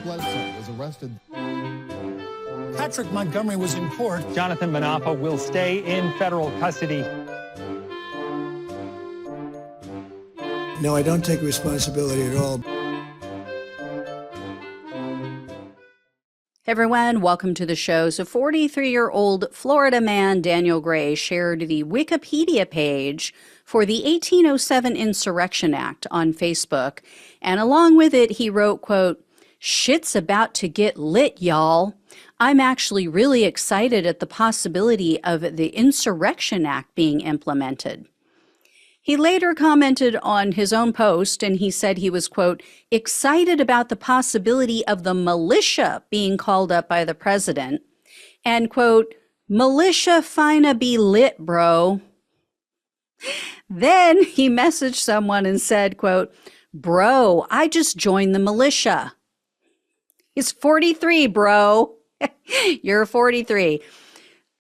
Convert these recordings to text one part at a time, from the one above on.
Bledsoe was arrested. Patrick Montgomery was in court. Jonathan Manapa will stay in federal custody. No, I don't take responsibility at all. Hey everyone, welcome to the show. So 43-year-old Florida man Daniel Gray shared the Wikipedia page for the 1807 Insurrection Act on Facebook. And along with it, he wrote, quote, "Shit's about to get lit, y'all. I'm actually really excited at the possibility of the Insurrection Act being implemented." He later commented on his own post, and he said he was, quote, "excited about the possibility of the militia being called up by the president," and, quote, "militia finna be lit, bro." Then he messaged someone and said, quote, "Bro, I just joined the militia." He's 43, bro. You're 43.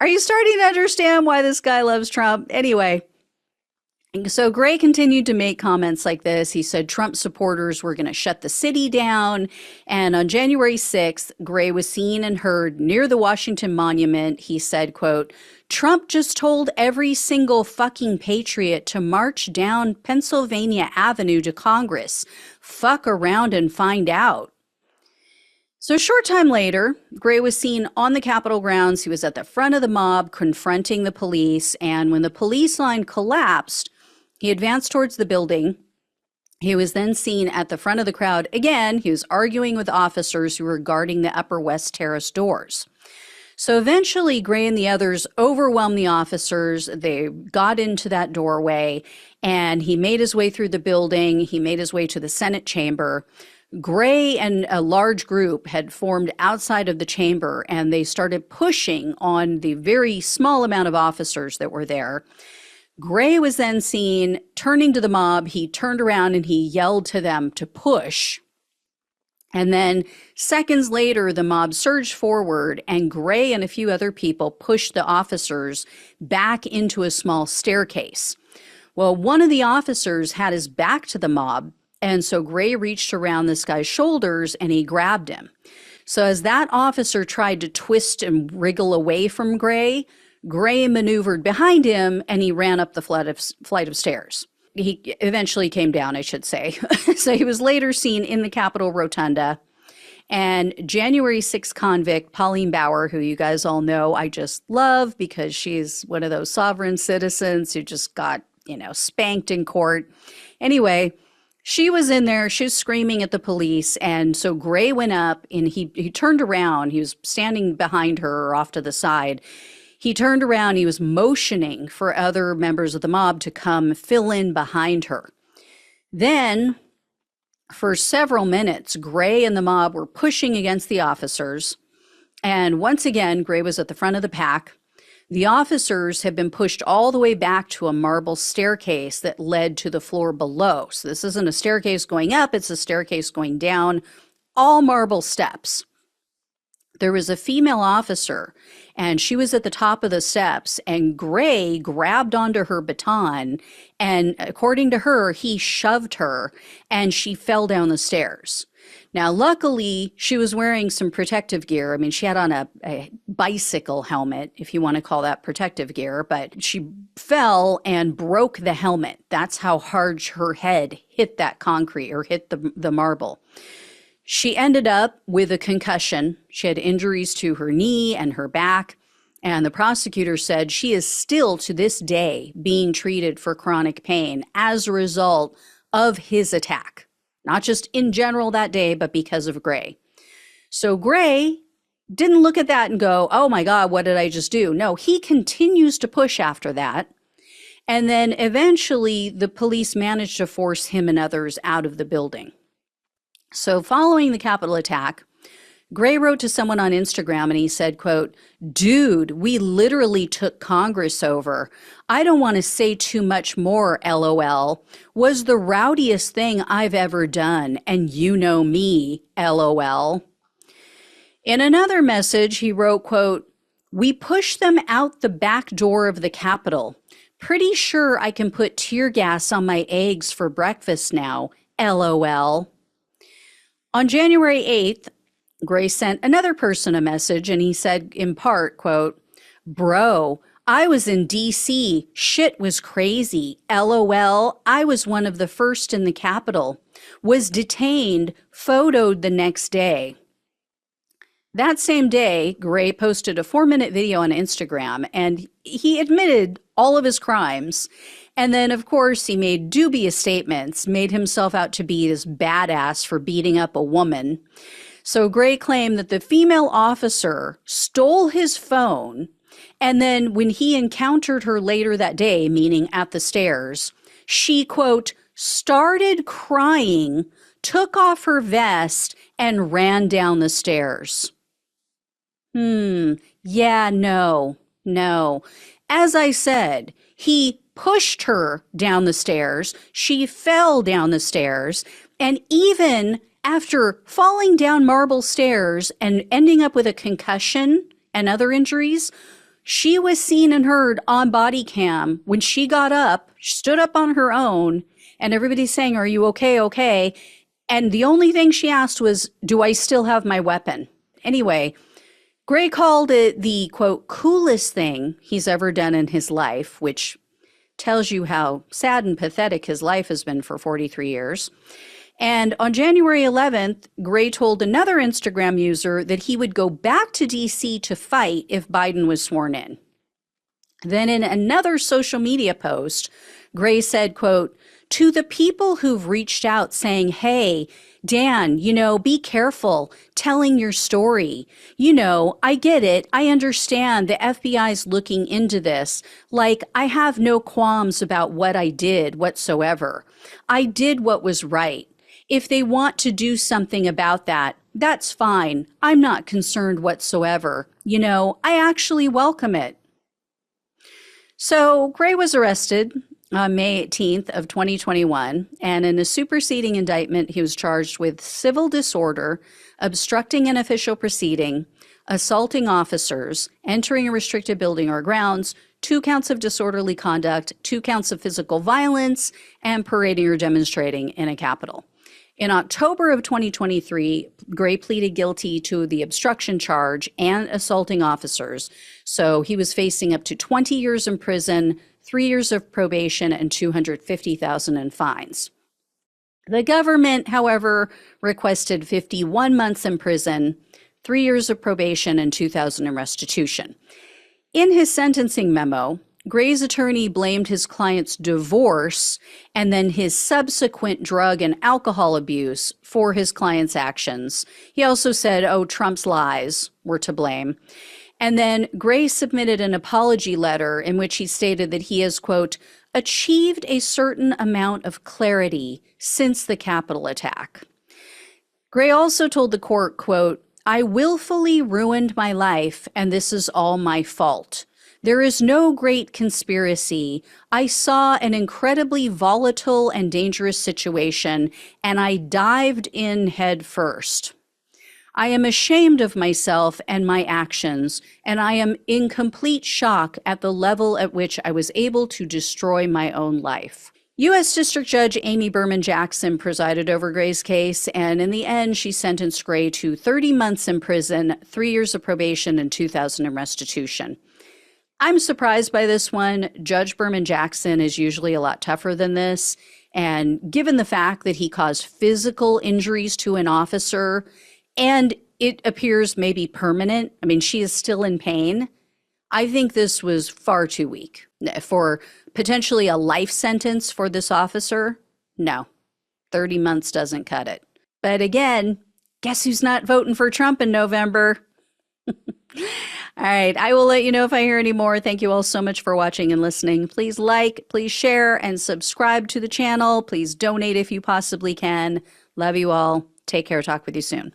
Are you starting to understand why this guy loves Trump? Anyway. So Gray continued to make comments like this. He said Trump supporters were going to shut the city down. And on January 6th, Gray was seen and heard near the Washington Monument. He said, quote, "Trump just told every single fucking patriot to march down Pennsylvania Avenue to Congress. Fuck around and find out." So a short time later, Gray was seen on the Capitol grounds. He was at the front of the mob confronting the police. And when the police line collapsed, he advanced towards the building. He was then seen at the front of the crowd. Again, he was arguing with officers who were guarding the Upper West Terrace doors. So eventually, Gray and the others overwhelmed the officers. They got into that doorway, and he made his way through the building. He made his way to the Senate chamber. Gray and a large group had formed outside of the chamber, and they started pushing on the very small amount of officers that were there. Gray was then seen turning to the mob. He turned around and he yelled to them to push. And then seconds later, the mob surged forward, and Gray and a few other people pushed the officers back into a small staircase. Well, one of the officers had his back to the mob, and so Gray reached around this guy's shoulders and he grabbed him. So as that officer tried to twist and wriggle away from Gray, Gray maneuvered behind him and he ran up the flight of stairs. He eventually came down, I should say. So he was later seen in the Capitol Rotunda. And January 6th convict Pauline Bauer, who you guys all know I just love because she's one of those sovereign citizens who just got, spanked in court. Anyway, she was in there, she was screaming at the police, and so Gray went up and he turned around. He was standing behind her or off to the side. He turned around, he was motioning for other members of the mob to come fill in behind her. Then, for several minutes, Gray and the mob were pushing against the officers. And once again, Gray was at the front of the pack. The officers had been pushed all the way back to a marble staircase that led to the floor below. So this isn't a staircase going up, it's a staircase going down, all marble steps. There was a female officer, and she was at the top of the steps, and Gray grabbed onto her baton, and according to her, he shoved her, and she fell down the stairs. Now, luckily, she was wearing some protective gear. I mean, she had on a bicycle helmet, if you want to call that protective gear, but she fell and broke the helmet. That's how hard her head hit that concrete or hit the marble. She ended up with a concussion. She had injuries to her knee and her back. And the prosecutor said she is still to this day being treated for chronic pain as a result of his attack. Not just in general that day, but because of Gray. So Gray didn't look at that and go, "Oh my God, what did I just do?" No, he continues to push after that. And then eventually the police managed to force him and others out of the building. So following the Capitol attack, Gray wrote to someone on Instagram and he said, quote, "Dude, we literally took Congress over. I don't want to say too much more, LOL. Was the rowdiest thing I've ever done, and you know me, LOL." In another message, he wrote, quote, "We pushed them out the back door of the Capitol. Pretty sure I can put tear gas on my eggs for breakfast now, LOL." On January 8th, Gray sent another person a message, and he said in part, quote, "Bro, I was in DC. Shit was crazy. LOL. I was one of the first in the Capitol. Was detained, photoed the next day." That same day, Gray posted a 4-minute video on Instagram, and he admitted all of his crimes. And then, of course, he made dubious statements, made himself out to be this badass for beating up a woman. So Gray claimed that the female officer stole his phone, and then when he encountered her later that day, meaning at the stairs, she, quote, started crying, took off her vest, and ran down the stairs. Yeah, no. As I said, he pushed her down the stairs. She fell down the stairs. And even after falling down marble stairs and ending up with a concussion and other injuries, she was seen and heard on body cam when she got up, stood up on her own, and everybody's saying, "Are you okay? Okay." And the only thing she asked was, "Do I still have my weapon?" Anyway, Gray called it the, quote, coolest thing he's ever done in his life, which tells you how sad and pathetic his life has been for 43 years. And on January 11th, Gray told another Instagram user that he would go back to DC to fight if Biden was sworn in. Then in another social media post, Gray said, quote, "To the people who've reached out saying, hey, Dan, be careful telling your story. I get it. I understand the FBI's looking into this. Like, I have no qualms about what I did whatsoever. I did what was right. If they want to do something about that, that's fine. I'm not concerned whatsoever. I actually welcome it." So Gray was arrested on May 18th of 2021, and in a superseding indictment, he was charged with civil disorder, obstructing an official proceeding, assaulting officers, entering a restricted building or grounds, 2 counts of disorderly conduct, 2 counts of physical violence, and parading or demonstrating in a Capitol. In October of 2023, Gray pleaded guilty to the obstruction charge and assaulting officers. So he was facing up to 20 years in prison, 3 years of probation, and $250,000 in fines. The government, however, requested 51 months in prison, 3 years of probation, and $2,000 in restitution. In his sentencing memo, Gray's attorney blamed his client's divorce and then his subsequent drug and alcohol abuse for his client's actions. He also said, Trump's lies were to blame. And then Gray submitted an apology letter in which he stated that he has, quote, achieved a certain amount of clarity since the Capitol attack. Gray also told the court, quote, "I willfully ruined my life, and this is all my fault. There is no great conspiracy. I saw an incredibly volatile and dangerous situation, and I dived in head first. I am ashamed of myself and my actions, and I am in complete shock at the level at which I was able to destroy my own life." U.S. District Judge Amy Berman Jackson presided over Gray's case, and in the end, she sentenced Gray to 30 months in prison, 3 years of probation, and $2,000 in restitution. I'm surprised by this one. Judge Berman Jackson is usually a lot tougher than this, and given the fact that he caused physical injuries to an officer, and it appears maybe permanent, I mean, she is still in pain, I think this was far too weak. For potentially a life sentence for this officer, no, 30 months doesn't cut it. But again, guess who's not voting for Trump in November? All right, I will let you know if I hear any more. Thank you all so much for watching and listening. Please like, please share, and subscribe to the channel. Please donate if you possibly can. Love you all. Take care. Talk with you soon.